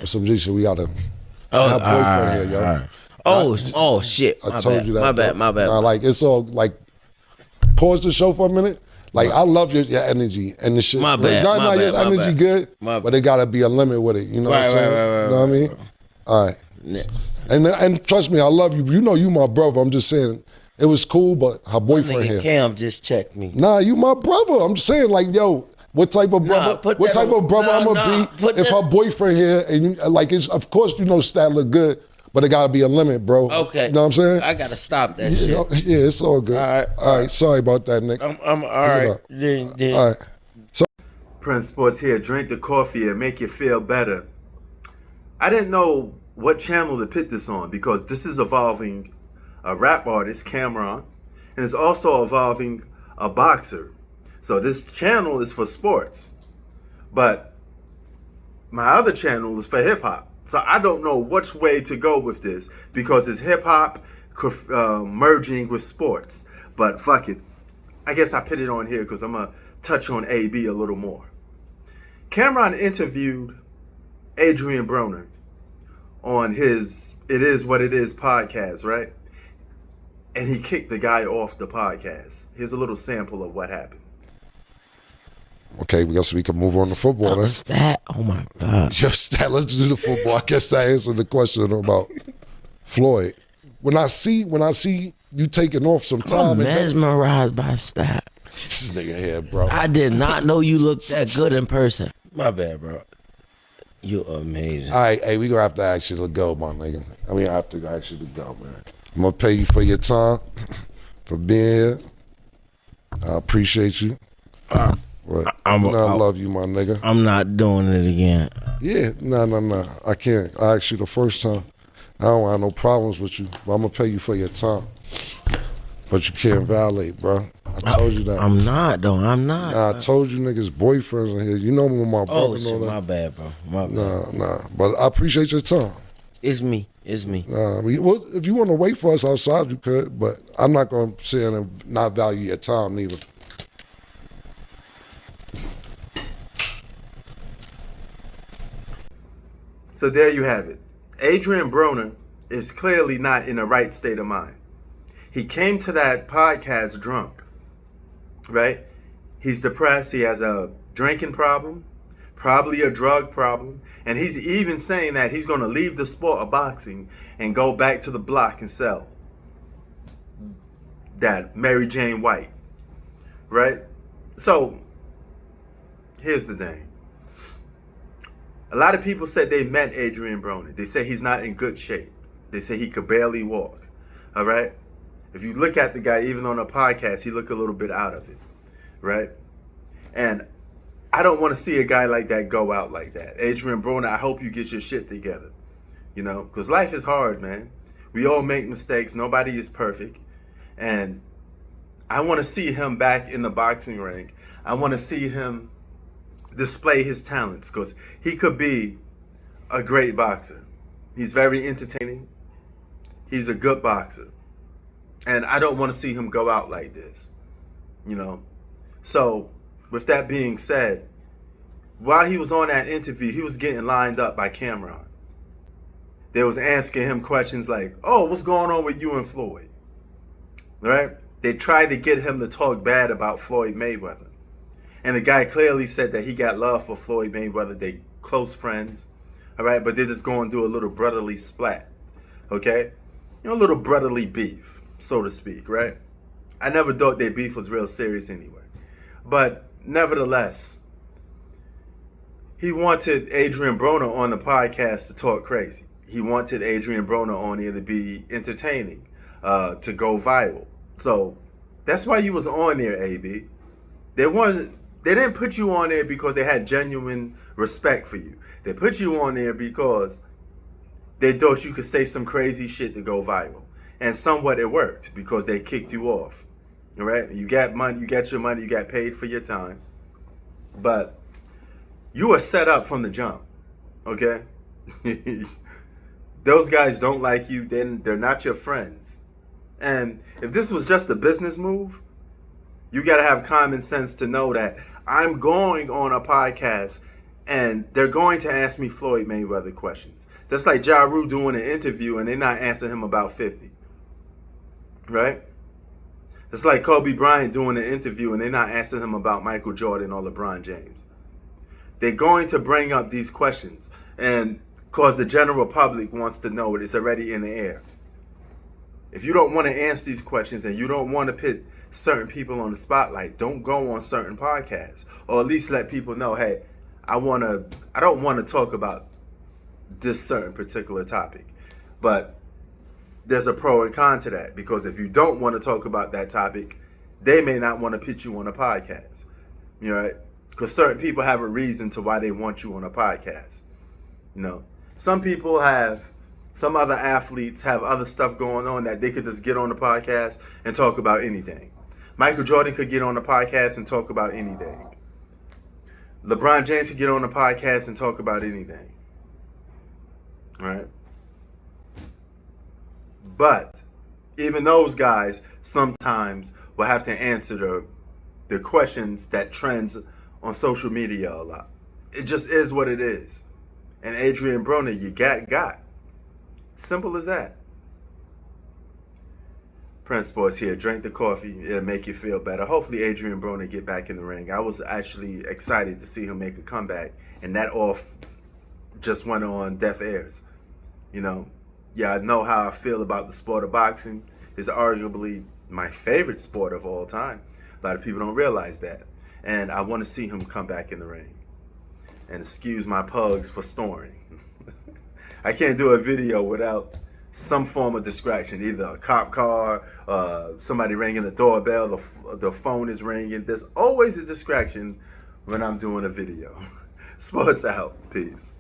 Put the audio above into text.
some G shit. We gotta. Oh, have boyfriend here, yo. Right. Oh, shit. I told you that. My bad. Nah, like it's all like. Pause the show for a minute. Like I love your energy and the shit. My bad. Your energy good, but it gotta be a limit with it. You know what I'm saying? Right, you know what I mean? All right. Yeah. And trust me, I love you. You know you my brother. I'm just saying it was cool, but her boyfriend here. Cam just checked me. Nah, you my brother. I'm just saying like, yo, what type of brother? What type of brother I'm gonna be if her boyfriend here and you, like it's of course you know stat look good. But it gotta be a limit, bro. Okay. You know what I'm saying? I gotta stop that shit. Yeah, it's all good. All right. Sorry about that, Nick. I'm all right. All right. So Prince Sports here. Drink the coffee and make you feel better. I didn't know what channel to put this on because this is evolving a rap artist, Cameron, and it's also evolving a boxer. So this channel is for sports, but my other channel is for hip hop. So I don't know which way to go with this because it's hip hop merging with sports. But fuck it. I guess I put it on here because I'm going to touch on AB a little more. Cameron interviewed Adrien Broner on his It Is What It Is podcast, right? And he kicked the guy off the podcast. Here's a little sample of what happened. Okay, we can move on to football then. Stat? Oh my God. Just that. Let's do the football. I guess that answered the question about Floyd. When I see you taking off some time, I'm mesmerized by Stat. This nigga here, bro. I did not know you looked that good in person. My bad, bro. You're amazing. All right, hey, we gonna have to ask you to go, my nigga. I mean, I have to ask you to go, man. I'm gonna pay you for your time, for being here. I appreciate you. I love you, my nigga. I'm not doing it again. Yeah, no. I can't. I asked you the first time. I don't have no problems with you, but I'm gonna pay you for your time. But you can't violate, bro. I told you that. I'm not, though. I'm not. Nah, I told you niggas boyfriends in here. You know me with my brother and all that. My bad, bro. My bad. Nah. But I appreciate your time. It's me. Well, if you want to wait for us outside, you could, but I'm not gonna sit in and not value your time neither. So there you have it. Adrien Broner is clearly not in the right state of mind. He came to that podcast drunk, right? He's depressed. He has a drinking problem, probably a drug problem. And he's even saying that he's going to leave the sport of boxing and go back to the block and sell that Mary Jane White, right? So here's the thing. A lot of people said they met Adrien Broner. They say he's not in good shape. They say he could barely walk. All right? If you look at the guy, even on a podcast, he looked a little bit out of it. Right? And I don't want to see a guy like that go out like that. Adrien Broner, I hope you get your shit together. You know? Because life is hard, man. We all make mistakes. Nobody is perfect. And I want to see him back in the boxing ring. I want to see him display his talents because he could be a great boxer. He's very entertaining. He's a good boxer. And I don't want to see him go out like this, you know. So with that being said, while he was on that interview, he was getting lined up by Cameron. They was asking him questions like, oh, what's going on with you and Floyd? Right? They tried to get him to talk bad about Floyd Mayweather. And the guy clearly said that he got love for Floyd Mayweather. They close friends, all right? But they're just going to do a little brotherly splat, okay? You know, a little brotherly beef, so to speak, right? I never thought their beef was real serious anyway. But nevertheless, he wanted Adrien Broner on the podcast to talk crazy. He wanted Adrien Broner on here to be entertaining, to go viral. So that's why you was on there, AB. They didn't put you on there because they had genuine respect for you. They put you on there because they thought you could say some crazy shit to go viral. And somewhat it worked because they kicked you off. All right? You got money, you got your money, you got paid for your time. But you were set up from the jump. Okay? Those guys don't like you, then they're not your friends. And if this was just a business move, you got to have common sense to know that I'm going on a podcast And they're going to ask me Floyd Mayweather questions. That's like Ja Rule doing an interview and they're not answering him about 50. Right? It's like Kobe Bryant doing an interview and they're not asking him about Michael Jordan or LeBron James. They're going to bring up these questions. And because the general public wants to know it, it's already in the air. If you don't want to answer these questions and you don't want to put certain people on the spotlight, don't go on certain podcasts. Or at least let people know, hey, I don't want to talk about this certain particular topic. But there's a pro and con to that, because if you don't want to talk about that topic, they may not want to put you on a podcast. You know, right? Because certain people have a reason to why they want you on a podcast. You know, some other athletes have other stuff going on that they could just get on the podcast and talk about anything. Michael Jordan could get on the podcast and talk about anything. LeBron James could get on the podcast and talk about anything. Right? But even those guys sometimes will have to answer the questions that trends on social media a lot. It just is what it is. And Adrien Broner, you got. Simple as that. Prince Sports here. Drink the coffee. It'll make you feel better. Hopefully Adrien Broner get back in the ring. I was actually excited to see him make a comeback. And that off just went on deaf ears. You know, yeah, I know how I feel about the sport of boxing. It's arguably my favorite sport of all time. A lot of people don't realize that. And I want to see him come back in the ring. And excuse my pugs for snoring. I can't do a video without some form of distraction. Either a cop car, somebody ringing the doorbell, the phone is ringing. There's always a distraction when I'm doing a video. Sports out. Peace.